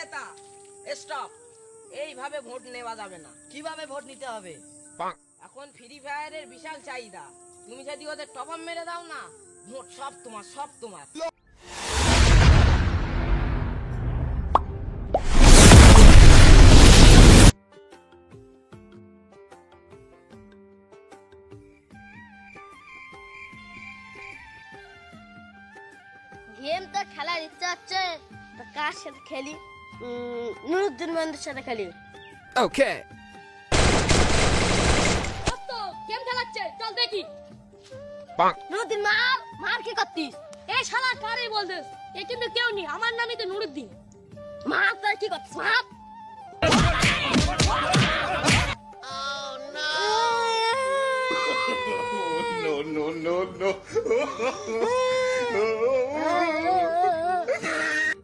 নেতা স্টপ, এইভাবে ভোট নেওয়া যাবে না। কিভাবে ভোট নিতে হবে? এখন ফ্রি ফায়ারের বিশাল চাহিদা, তুমি যদি ওদের টপ আপ মেরে দাও না, ভোট সব তোমার, সব তোমার। গেম তো খেলার ইচ্ছা হচ্ছে, তো কার সাথে খেলি? নুরুদ্দিন বন্ধুর সাথে খেলি। ওকে তো গেম খেলাচ্ছে, চল দেখি। নুরুদ্দিন মার মার, কি করতিস? এই শালা কারে বলছিস? এ কিন্তু কেউ নেই, আমার নামই তো নুরুদ্দিন। মার, তুই কি করতিস? মার।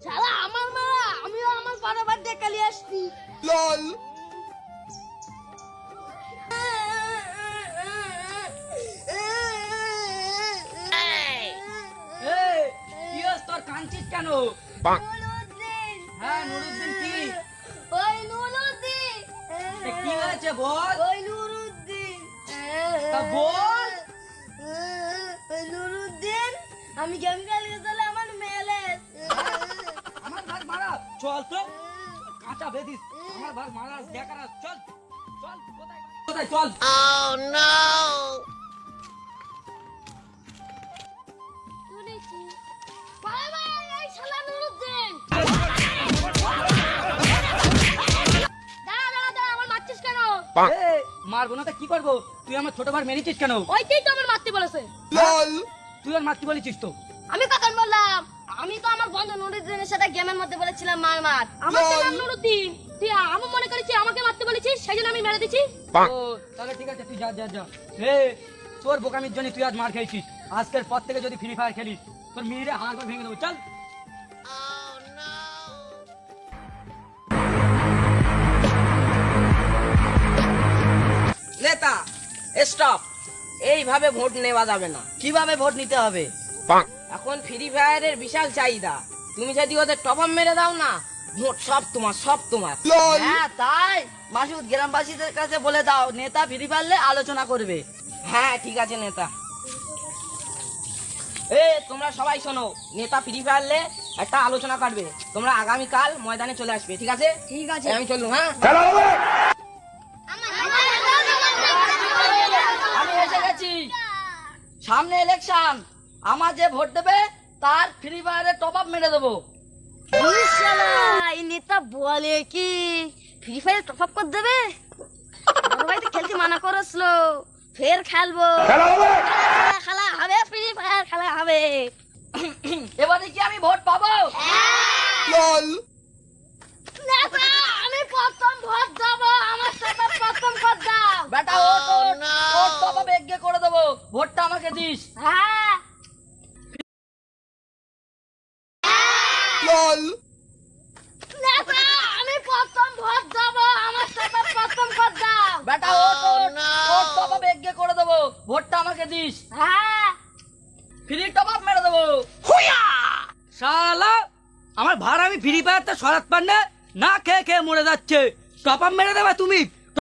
শালা আমার মারা, আমিও আমার বরাবর দেখে নিয়ে আসছি। লল কি হস তোর, কাঁদছিস কেন? নুরুদ্দিন। হ্যাঁ নুরুদ্দিন, কি ওই নুরুদ্দিন। কি হয়েছে বল? ওই নুরুদ্দিন। তা বল। নুরুদ্দিন, আমি গেম খেলতে চলে আমার মেলে। আমার ভাগ মারা, চল তো। কাঁচা বেদিস, আমার ভাগ মারা দেখার, চল চল, কোথায় কোথায় চল। শুনেছি বাবা, এই শালা নুরুদ্দিন। দাঁড়া দাঁড়া দাঁড়া, আমার মারছিস কেন? এই, মারবো না তো কি করবো? তুই আমার ছোট ভাই মেরেছিস কেন? ওইটাই তো আমার মারতে বলেছে। লল তুই আর মারতে বলেছিস তো? আমি কখন বললাম? আমি তো আমার বন্ধু নুরুদ্দিনের সাথে গেমের মধ্যে বলেছিলাম মার মার। আমার তো নাম নুরুদ্দিন, তুই আমি মনে করেছি আমাকে মারতে বলেছিস, সেই জন্য আমি মেরে দিছি। ও তাহলে ঠিক আছে, তুই যা যা যা। তোর বোকামির জন্য তুই আজ মার খেয়েছিস। আজকের পর থেকে যদি ফ্রি ফায়ার খেলিস, তোর মেয়েরে হাড় ভেঙে দেবো। চল। নেতা স্টপ, এইভাবে ভোট নেওয়া যাবে না। কিভাবে ভোট নিতে হবে? এখন ফ্রি ফায়ারের বিশাল চাহিদা, তুমি যদি ওদের টপ আপ মেরে দাও না, ভোট সব তোমার, সব তোমার। হ্যাঁ তাই, মাসুদ গ্রামবাসীদের কাছে বলে দাও, নেতা ফ্রি পারলে আলোচনা করবে। হ্যাঁ ঠিক আছে নেতা। তোমরা সবাই শোনো, নেতা ফ্রি ফায়ারলে একটা আলোচনা করবে। তোমরা আগামীকাল ময়দানে চলে আসবে, ঠিক আছে? ঠিক আছে। আমি চললুম। হ্যাঁ, আমি এসে গেছি। সামনে ইলেকশন, আমার যে ভোট দেবে তার ফ্রি ফায়ারে টপ আপ মেরে দেবো। এই নেতা বলে কি ফ্রি ফায়ার টপ আপ করে দেবে? বড় ভাই তো খেলতে মানা করেছিল, ফের খেলবো। খেলা হবে, ফ্রি ফায়ার খেলা হবে। এবারে কি আমি ভোট পাবো? লল নেতা, আমি প্রথম ভোট দেবো, আমার সাথে প্রথম ভোট দাও। বেটা ওর টপ আপ এগিয়ে করে দেবো, ভোটটা আমাকে দিস। হ্যাঁ, লল নেতা, আমি প্রথম ভোট দেবো, আমার সাথে প্রথম ভোট দাও। বেটা ওর টপ আপ এগিয়ে করে দেবো, ভোটটা আমাকে দিস। হ্যাঁ, ফ্রি টপ আপ মেরে দেবো। শালা আমার ভাড়া আমি ফ্রি ফায়ারটা সরাত পার না খেয়ে খেয়ে মরে যাচ্ছে। টপ আপ মেরে দেবে তুমি?